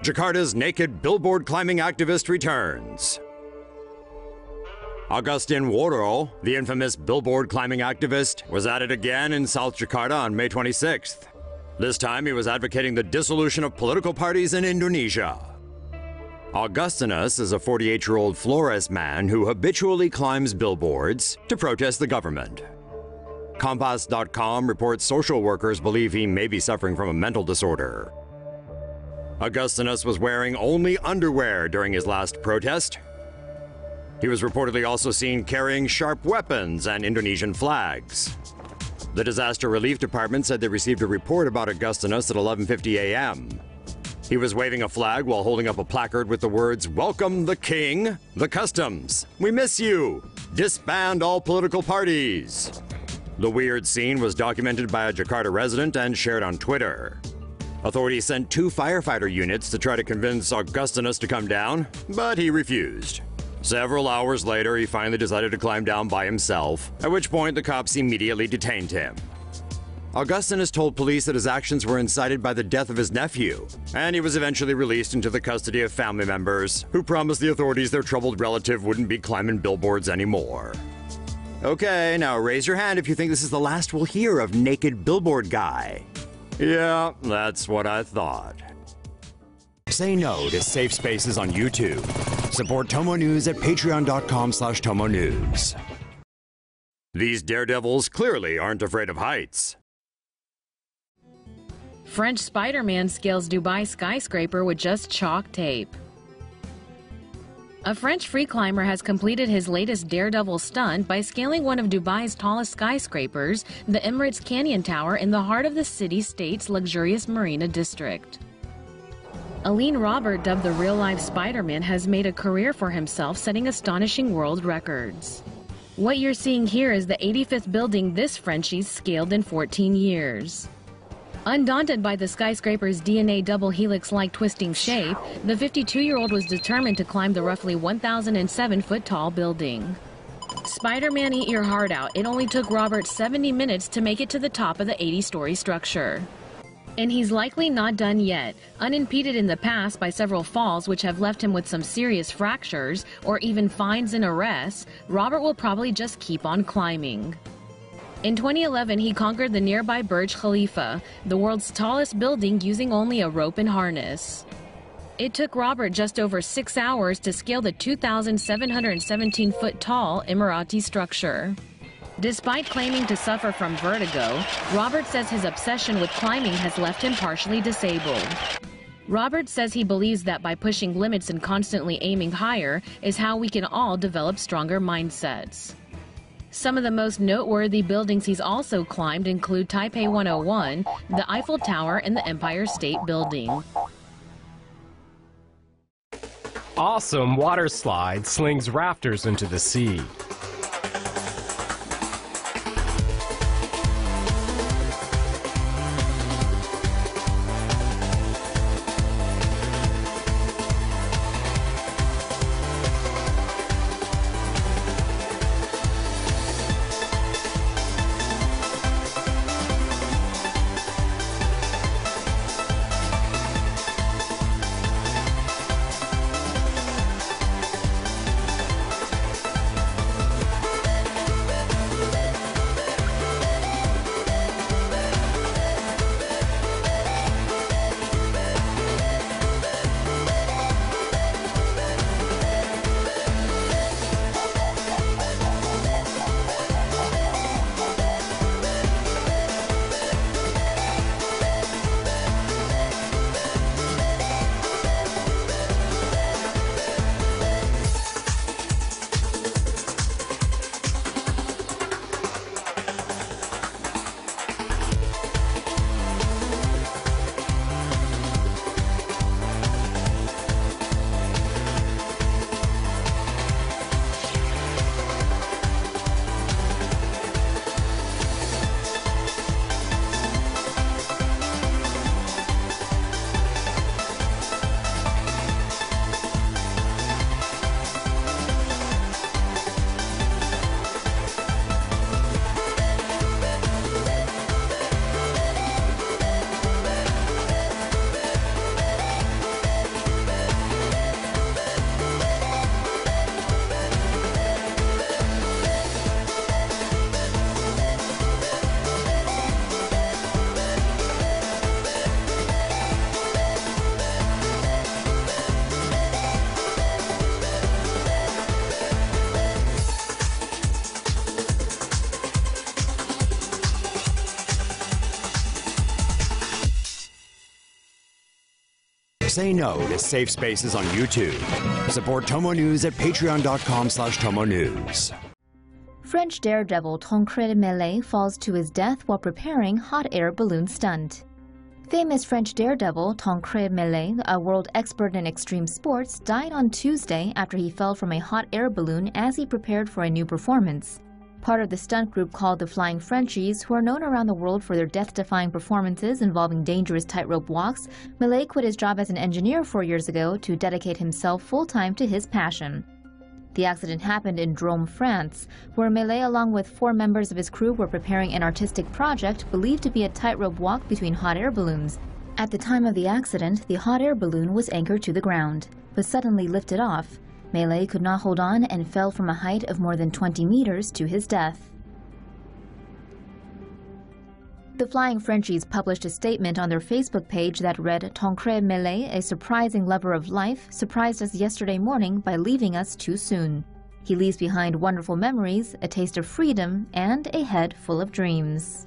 Jakarta's naked billboard climbing activist returns. Agustinus Woro, the infamous billboard climbing activist, was at it again in South Jakarta on May 26th. This time he was advocating the dissolution of political parties in Indonesia. Augustinus is a 48-year-old Flores man who habitually climbs billboards to protest the government. Kompas.com reports social workers believe he may be suffering from a mental disorder. Agustinus was wearing only underwear during his last protest. He was reportedly also seen carrying sharp weapons and Indonesian flags. The Disaster Relief Department said they received a report about Agustinus at 11:50 a.m. He was waving a flag while holding up a placard with the words, "Welcome the King, the Customs, we miss you, disband all political parties." The weird scene was documented by a Jakarta resident and shared on Twitter. Authorities sent 2 firefighter units to try to convince Augustinus to come down, but he refused. Several hours later, he finally decided to climb down by himself, at which point the cops immediately detained him. Augustinus told police that his actions were incited by the death of his nephew, and he was eventually released into the custody of family members, who promised the authorities their troubled relative wouldn't be climbing billboards anymore. Okay, now raise your hand if you think this is the last we'll hear of Naked Billboard Guy. Yeah, that's what I thought. Say no to safe spaces on YouTube. Support TomoNews at patreon.com/TomoNews. These daredevils clearly aren't afraid of heights. French Spider-Man scales Dubai skyscraper with just chalk tape. A French free climber has completed his latest daredevil stunt by scaling one of Dubai's tallest skyscrapers, the Emirates Canyon Tower in the heart of the city-state's luxurious marina district. Aline Robert, dubbed the real-life Spider-Man, has made a career for himself, setting astonishing world records. What you're seeing here is the 85th building this Frenchie's scaled in 14 years. Undaunted by the skyscraper's DNA double helix-like twisting shape, the 52-year-old was determined to climb the roughly 1,007-foot-tall building. Spider-Man, eat your heart out. It only took Robert 70 minutes to make it to the top of the 80-story structure. And he's likely not done yet. Unimpeded in the past by several falls which have left him with some serious fractures or even fines and arrests, Robert will probably just keep on climbing. In 2011, he conquered the nearby Burj Khalifa, the world's tallest building, using only a rope and harness. It took Robert just over 6 hours to scale the 2,717-foot-tall Emirati structure. Despite claiming to suffer from vertigo, Robert says his obsession with climbing has left him partially disabled. Robert says he believes that by pushing limits and constantly aiming higher is how we can all develop stronger mindsets. Some of the most noteworthy buildings he's also climbed include Taipei 101, the Eiffel Tower, and the Empire State Building. Awesome water slide slings rafters into the sea. Say no to safe spaces on YouTube. Support TomoNews at patreon.com/TomoNews. French daredevil Tancred Millet falls to his death while preparing hot air balloon stunt. Famous French daredevil Tancred Millet, a world expert in extreme sports, died on Tuesday after he fell from a hot air balloon as he prepared for a new performance. Part of the stunt group called the Flying Frenchies, who are known around the world for their death-defying performances involving dangerous tightrope walks, Millet quit his job as an engineer 4 years ago to dedicate himself full-time to his passion. The accident happened in Drôme, France, where Millet, along with 4 members of his crew, were preparing an artistic project believed to be a tightrope walk between hot air balloons. At the time of the accident, the hot air balloon was anchored to the ground, but suddenly lifted off. Millet could not hold on and fell from a height of more than 20 meters to his death. The Flying Frenchies published a statement on their Facebook page that read, "Tancred Millet, a surprising lover of life, surprised us yesterday morning by leaving us too soon. He leaves behind wonderful memories, a taste of freedom, and a head full of dreams."